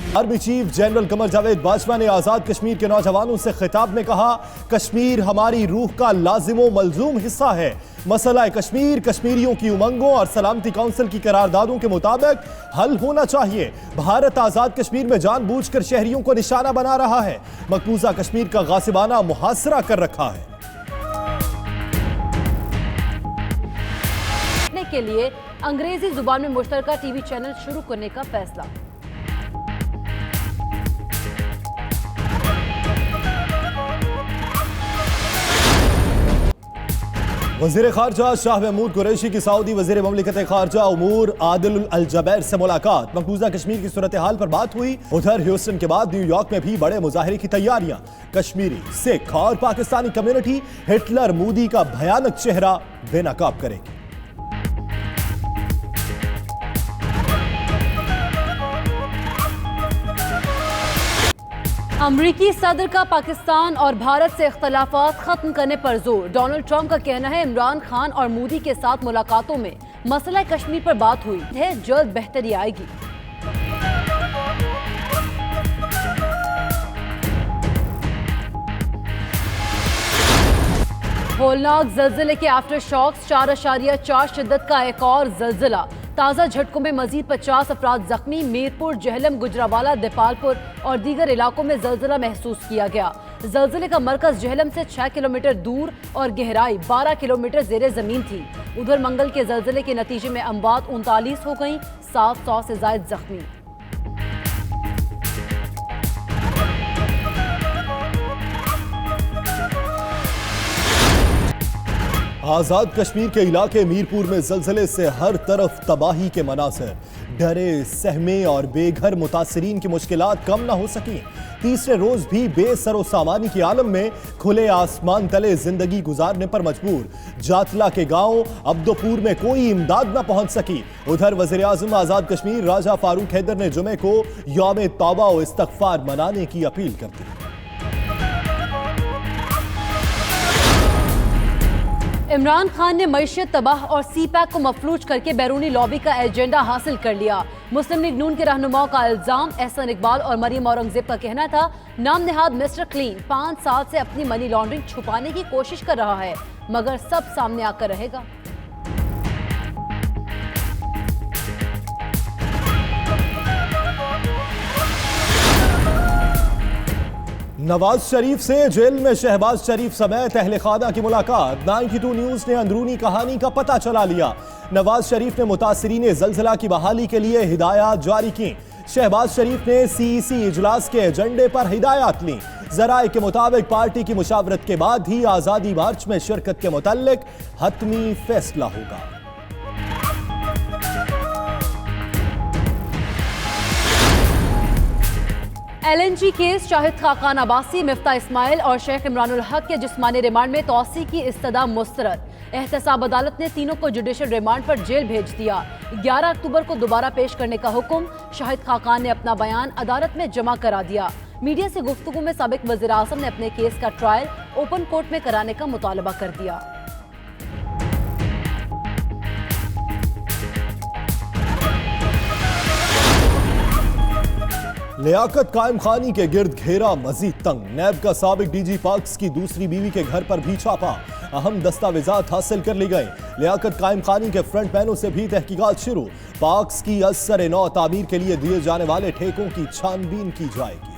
Army chief general Qamar Javed Bajwa ने आजाद कश्मीर के नौजवानों से खिताब में कहा, कश्मीर हमारी रूह का लाजिमो मलजूम हिस्सा है। मसला कश्मीर कश्मीरियों की उमंगों और सलामती काउंसिल की करारदादों के मुताबिक हल होना चाहिए। भारत आजाद कश्मीर में जानबूझकर शहरियों को निशाना बना रहा है, मकबूजा कश्मीर का गासिबाना मुहासरा कर रखा है। के लिए अंग्रेजी जुबान में मुश्तरका टीवी चैनल शुरू करने का फैसला। वजीर खारजा शाह महमूद कुरैशी की सऊदी वजीर ममलिकत खारजा उमूर आदिल अल जबैर से मुलाकात। मकबूजा कश्मीर की सूरत हाल पर बात हुई। उधर ह्यूस्टन के बाद न्यूयॉर्क में भी बड़े मुजाहरे की तैयारियां। कश्मीरी, सिख और पाकिस्तानी कम्युनिटी हिटलर मोदी का भयानक चेहरा बेनकाब करेगी। अमरीकी सदर का पाकिस्तान और भारत से इख्तलाफात खत्म करने पर जोर। डोनाल्ड ट्रंप का कहना है, इमरान खान और मोदी के साथ मुलाकातों में मसला कश्मीर पर बात हुई है, जल्द बेहतरी आएगी। होलनाक जल्जले के आफ्टर शॉक्स, 4.4 शिद्दत का एक और जल्जला। ताज़ा झटकों में मजीद 50 अफराद जख्मी। मीरपुर, जहलम, गुजरावाला, देपालपुर और दीगर इलाकों में जल्जला महसूस किया गया। जल्जले का मरकज जहलम से 6 किलोमीटर दूर और गहराई 12 किलोमीटर ज़ेरे ज़मीन थी। उधर मंगल के जल्जले के नतीजे में अमवात 39 हो गई, 700 से जायद जख्मी। आजाद कश्मीर के इलाके मीरपुर में जल्जले से हर तरफ तबाही के मनासिर। डरे, सहमे और बेघर मुतासिरीन की मुश्किलात कम ना हो सकी। तीसरे रोज भी बेसरो सामानी के आलम में खुले आसमान तले जिंदगी गुजारने पर मजबूर। जातला के गांव अब्दोपुर में कोई इमदाद न पहुंच सकी। उधर वजीर आजम आजाद कश्मीर राजा फारूक हैदर ने जुमे को यौम तौबा और इस्तगफार मनाने की अपील कर दी। इमरान खान ने मईशत तबाह और सी पैक को मफलूज करके बैरूनी लॉबी का एजेंडा हासिल कर लिया। मुस्लिम लीग नून के रहनुमाओं का इल्जाम। एहसन इकबाल और मरियम औरंगजेब का कहना था, नाम नेहाद मिस्टर क्लीन 5 साल से अपनी मनी लॉन्ड्रिंग छुपाने की कोशिश कर रहा है, मगर सब सामने आकर रहेगा। नवाज शरीफ से जेल में शहबाज शरीफ समेत अहले खाना की मुलाकात। 92 न्यूज ने अंदरूनी कहानी का पता चला लिया। नवाज शरीफ ने मुतासिरीन जल्जला की बहाली के लिए हिदायत जारी की। शहबाज शरीफ ने सीईसी इजलास के एजेंडे पर हिदायत ली। जराए के मुताबिक पार्टी की मुशावरत के बाद ही आजादी मार्च में शिरकत के मुताल्लिक हतमी फैसला होगा। LNG केस, शाहिद खाकान अब्बासी, मिफ्ता इस्माइल और शेख इमरानुल हक के जिस्मानी रिमांड में तौसी की इस्तदा मुस्तरद। एहतसाब अदालत ने तीनों को जुडिशल रिमांड पर जेल भेज दिया। 11 अक्टूबर को दोबारा पेश करने का हुक्म। शाहिद खाकान ने अपना बयान अदालत में जमा करा दिया। मीडिया से गुफ्तगू में साबिक वज़ीर आज़म ने अपने केस का ट्रायल ओपन कोर्ट में कराने का मुतालबा कर दिया। लियाकत कायम खानी के गिर्द घेरा मजीद तंग। नैब का साबिक डीजी पाक्स की दूसरी बीवी के घर पर भी छापा। अहम दस्तावेजात हासिल कर ली गए। लियाकत कायम खानी के फ्रंटमैनों से भी तहकीकात शुरू। पाक्स की असर नौ तामीर के लिए दिए जाने वाले ठेकों की छानबीन की जाएगी।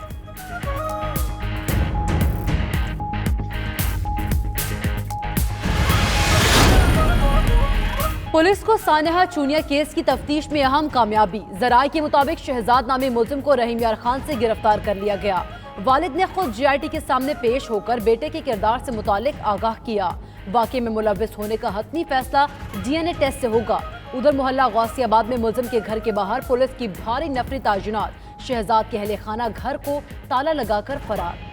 पुलिस को सानेहा चूनिया केस की तफ्तीश में अहम कामयाबी। जराये के मुताबिक शहजाद नामी मुलजिम को रहीम यार खान से गिरफ्तार कर लिया गया। वालिद ने खुद GIT के सामने पेश होकर बेटे के किरदार से मुतालिक आगाह किया। वाक़े में मुलव्विस होने का हतमी फैसला DNA टेस्ट से होगा। उधर मोहल्ला गौसियाबाद में मुलजिम के घर के बाहर पुलिस की भारी नफरी ताजुनात। शहजाद के अहले खाना घर को ताला लगाकर फरार।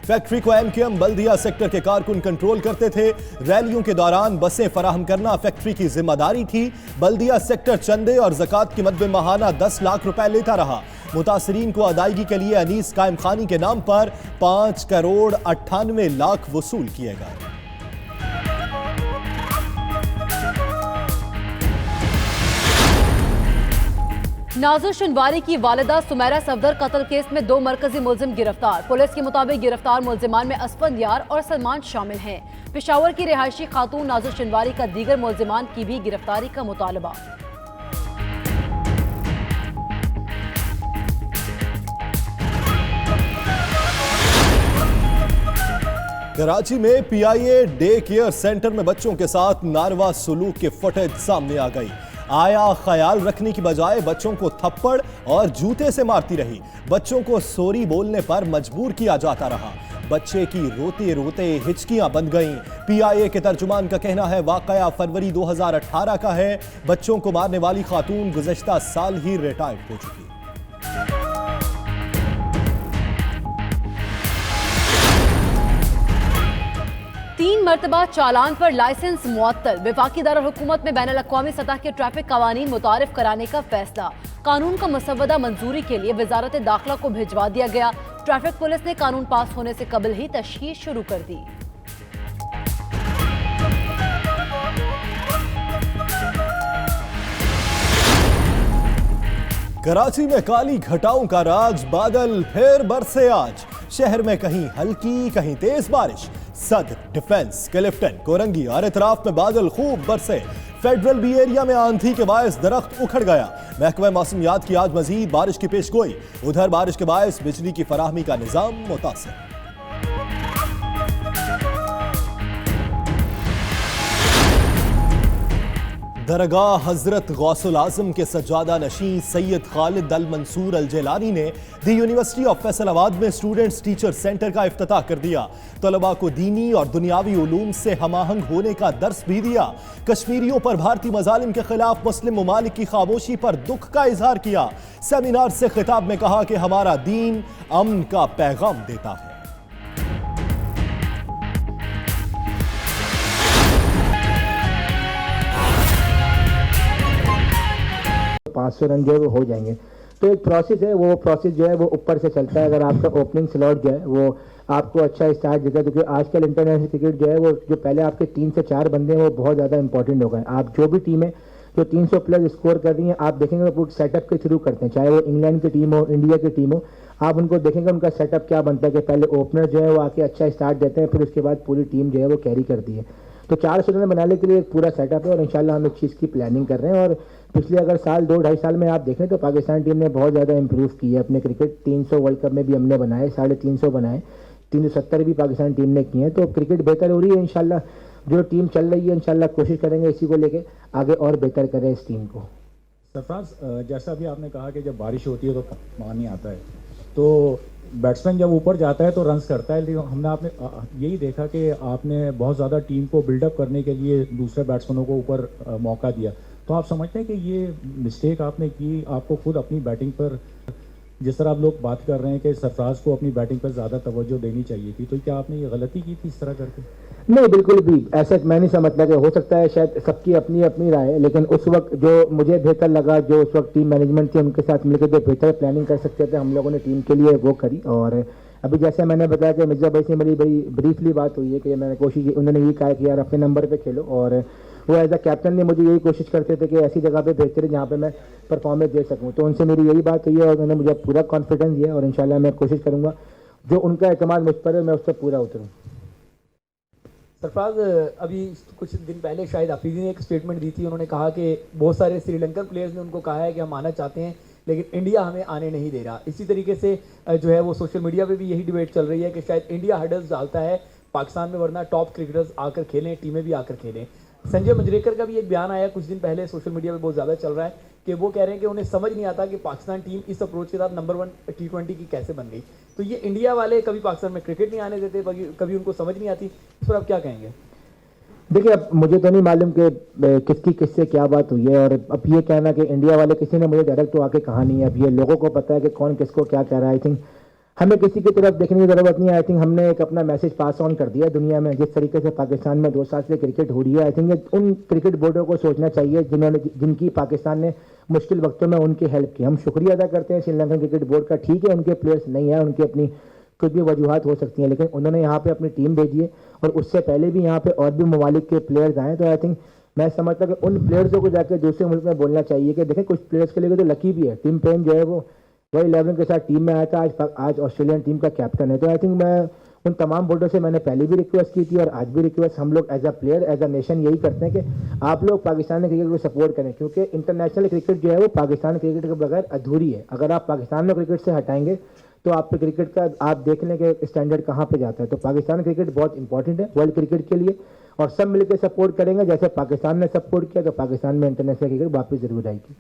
फैक्ट्री को MKM बल्दिया सेक्टर के कारकुन कंट्रोल करते थे। रैलियों के दौरान बसें फराहम करना फैक्ट्री की जिम्मेदारी थी। बल्दिया सेक्टर चंदे और ज़कात की मद में माहाना 10 लाख रुपए लेता रहा। मुतासरीन को अदायगी के लिए अनीस कायम खानी के नाम पर 5 करोड़ 98 लाख वसूल किए गए। नाज़िर शनवारी की वालिदा सुमेरा सफदर कत्ल केस में 2 मरकजी मुलजिम गिरफ्तार। पुलिस के मुताबिक गिरफ्तार मुलजिमान में असफंद यार और सलमान शामिल हैं। पेशावर की रिहायशी खातून नाज़िर शनवारी का दीगर मुलजिमान की भी गिरफ्तारी का मुतालबा। कराची में पीआईए डे केयर सेंटर में बच्चों के साथ नारवा सलूक की फुटेज सामने आ गई। आया ख्याल रखने की बजाय बच्चों को थप्पड़ और जूते से मारती रही। बच्चों को सॉरी बोलने पर मजबूर किया जाता रहा। बच्चे की रोते रोते हिचकियां बंद गईं। पीआईए के तर्जुमान का कहना है वाकया फरवरी 2018 का है। बच्चों को मारने वाली खातून गुज़श्ता साल ही रिटायर्ड हो चुकी। 3 मरतबा चालान पर लाइसेंस मुअत्तल। वफाकी दारुल हुकूमत में बैनुल अक़वामी सतह के ट्रैफिक कवानीन मुतारिफ कराने का फैसला। कानून का मसवदा मंजूरी के लिए वजारत दाखिला को भिजवा दिया गया। ट्रैफिक पुलिस ने कानून पास होने से कबल ही तशहीस शुरू कर दी। कराची में काली घटाओं का राज, बादल फिर बरसे आज। शहर में कहीं हल्की कहीं तेज बारिश। सदर, डिफेंस, क्लिफ्टन, कोरंगी और इतराफ में बादल खूब बरसे। फेडरल बी एरिया में आंधी के बायस दरख्त उखड़ गया। महकमा मौसमियात की आज मजीद बारिश की पेशगोई। उधर बारिश के बायस बिजली की फराहमी का निजाम मुतासिर। दरगाह हजरत गौसुल आजम के सज्जादा नशीं सैयद खालिद अल मंसूर अल जेलानी ने दी यूनिवर्सिटी ऑफ फैसलाबाद में स्टूडेंट्स टीचर सेंटर का इफ्तिताह कर दिया। तलबा को दीनी और दुनियावी उलूम से हमाहंग होने का दर्स भी दिया। कश्मीरियों पर भारतीय मजालिम के खिलाफ मुस्लिम ममालिक की खामोशी पर दुख का इजहार किया। सेमिनार से खिताब में कहा कि हमारा दीन अमन का पैगाम देता है। 500 रन जो है वो हो जाएंगे। तो एक प्रोसेस है, वो प्रोसेस जो है वो ऊपर से चलता है। अगर आपका ओपनिंग स्लॉट जो है वो आपको अच्छा स्टार्ट देता है, क्योंकि आजकल इंटरनेशनल क्रिकेट जो है वो जो पहले आपके 3 से 4 बंदे हैं वो बहुत ज़्यादा इंपॉर्टेंट हो गए। आप जो भी टीम है जो 300 प्लस स्कोर कर रही है, आप देखेंगे वो सेटअप के थ्रू करते हैं, चाहे वो इंग्लैंड की टीम हो, इंडिया की टीम हो। आप उनको देखेंगे उनका सेटअप क्या बनता है कि पहले ओपनर जो है वो आके अच्छा स्टार्ट देते हैं, फिर उसके बाद पूरी टीम जो है वो कैरी करती है। तो 400 रन बनाने के लिए एक पूरा सेटअप है और इंशाल्लाह हम इस चीज़ की प्लानिंग कर रहे हैं। और पिछले अगर साल 2-2.5 साल में आप देखें तो पाकिस्तान टीम ने बहुत ज़्यादा इंप्रूव की है अपने क्रिकेट। 300 वर्ल्ड कप में भी हमने बनाए, 350 बनाए, 370 भी पाकिस्तान टीम ने किए हैं। तो क्रिकेट बेहतर हो रही है इंशाल्लाह। जो टीम चल रही है इंशाल्लाह कोशिश करेंगे इसी को लेके आगे और बेहतर करें इस टीम को। सरफराज, जैसा भी आपने कहा कि जब बारिश होती है तो पानी आता है, तो बैट्समैन जब ऊपर जाता है तो रन्स करता है। लेकिन हमने आपने यही देखा कि आपने बहुत ज़्यादा टीम को बिल्डअप करने के लिए दूसरे बैट्समैनों को ऊपर मौका दिया। तो आप समझते हैं कि ये मिस्टेक आपने की, आपको खुद अपनी बैटिंग पर, जिस तरह आप लोग बात कर रहे हैं कि सरफराज को अपनी बैटिंग पर ज़्यादा तवज्जो देनी चाहिए थी, तो क्या आपने ये गलती की थी इस तरह करके? नहीं, बिल्कुल भी ऐसा मैं नहीं समझता। कि हो सकता है शायद सबकी अपनी अपनी राय है, लेकिन उस वक्त जो मुझे बेहतर लगा, जो उस वक्त टीम मैनेजमेंट थी उनके साथ मिलकर जो बेहतर प्लानिंग कर सकते थे हम लोगों ने टीम के लिए वो करी। और अभी जैसे मैंने बताया कि मिर्जा भाई से मेरी बड़ी ब्रीफली बात हुई है कि मैंने कोशिश की, उन्होंने ये कहा कि यार अपने नंबर पे खेलो। और वो एज अ कैप्टन ने मुझे यही कोशिश करते थे कि ऐसी जगह पे भेजते रहे जहाँ पे मैं परफॉर्मेंस दे सकूँ। तो उनसे मेरी यही बात हुई है और उन्होंने मुझे पूरा कॉन्फिडेंस दिया और इंशाल्लाह मैं कोशिश करूँगा जो उनका एतमाद मुझ पर है मैं उस पर पूरा उतरूँ। सरफराज, अभी कुछ दिन पहले शायद हफीज़ी ने एक स्टेटमेंट दी थी। उन्होंने कहा कि बहुत सारे श्रीलंकन प्लेयर्स ने उनको कहा है कि हम आना चाहते हैं लेकिन इंडिया हमें आने नहीं दे रहा। इसी तरीके से जो है वो सोशल मीडिया पे भी यही डिबेट चल रही है कि शायद इंडिया हर्डल्स डालता है पाकिस्तान में, वरना टॉप क्रिकेटर्स आकर खेलें, टीमें भी आकर खेलें। संजय मंजरेकर का भी एक बयान आया कुछ दिन पहले, सोशल मीडिया पे बहुत ज़्यादा चल रहा है कि वो कह रहे हैं कि उन्हें समझ नहीं आता कि पाकिस्तान टीम इस अप्रोच के साथ नंबर 1 T20 की कैसे बन गई। तो ये इंडिया वाले कभी पाकिस्तान में क्रिकेट नहीं आने देते, कभी उनको समझ नहीं आती। इस पर आप क्या कहेंगे? देखिए, अब मुझे तो नहीं मालूम कि किसकी किससे क्या बात हुई है। और अब ये कहना कि इंडिया वाले किसी ने मुझे डायरेक्ट तो आके कहा नहीं है। अब ये लोगों को पता है कि कौन किसको क्या कह रहा है। आई थिंक हमें किसी की तरफ देखने की ज़रूरत नहीं है। आई थिंक हमने एक अपना मैसेज पास ऑन कर दिया दुनिया में। जिस तरीके से पाकिस्तान में 2 साल से क्रिकेट हो रही है, आई थिंक उन क्रिकेट बोर्डों को सोचना चाहिए जिनकी पाकिस्तान ने मुश्किल वक्तों में उनकी हेल्प की। हम शुक्रिया अदा करते हैं श्रीलंकन क्रिकेट बोर्ड का। ठीक है, उनके प्लेयर्स नहीं है, उनकी अपनी कुछ भी वजूहत हो सकती हैं, लेकिन उन्होंने यहाँ पे अपनी टीम भेजी है और उससे पहले भी यहाँ पे और भी ममालिक के प्लेयर्स आए। तो आई थिंक मैं समझता हूँ कि उन प्लेयर्सों को जाकर दूसरे मुल्क में बोलना चाहिए कि देखें कुछ प्लेयर्स के लिए तो लकी भी है। टिम पेन जो है वो वही 11 के साथ टीम में आया था, आज ऑस्ट्रेलियन टीम का कैप्टन है। तो आई थिंक मैं उन तमाम बोर्डों से मैंने पहले भी रिक्वेस्ट की थी और आज भी रिक्वेस्ट हम लोग as a player as a nation यही करते हैं कि आप लोग पाकिस्तानी क्रिकेट को सपोर्ट करें, क्योंकि इंटरनेशनल क्रिकेट जो है वो पाकिस्तान क्रिकेट के बगैर अधूरी है। अगर आप पाकिस्तान में क्रिकेट से हटाएंगे तो आप क्रिकेट का आप देख लें कि स्टैंडर्ड कहाँ पे जाता है। तो पाकिस्तान क्रिकेट बहुत इंपॉर्टेंट है वर्ल्ड क्रिकेट के लिए, और सब मिलकर सपोर्ट करेंगे। जैसे पाकिस्तान ने सपोर्ट किया तो पाकिस्तान में इंटरनेशनल क्रिकेट वापस जरूर आएगी।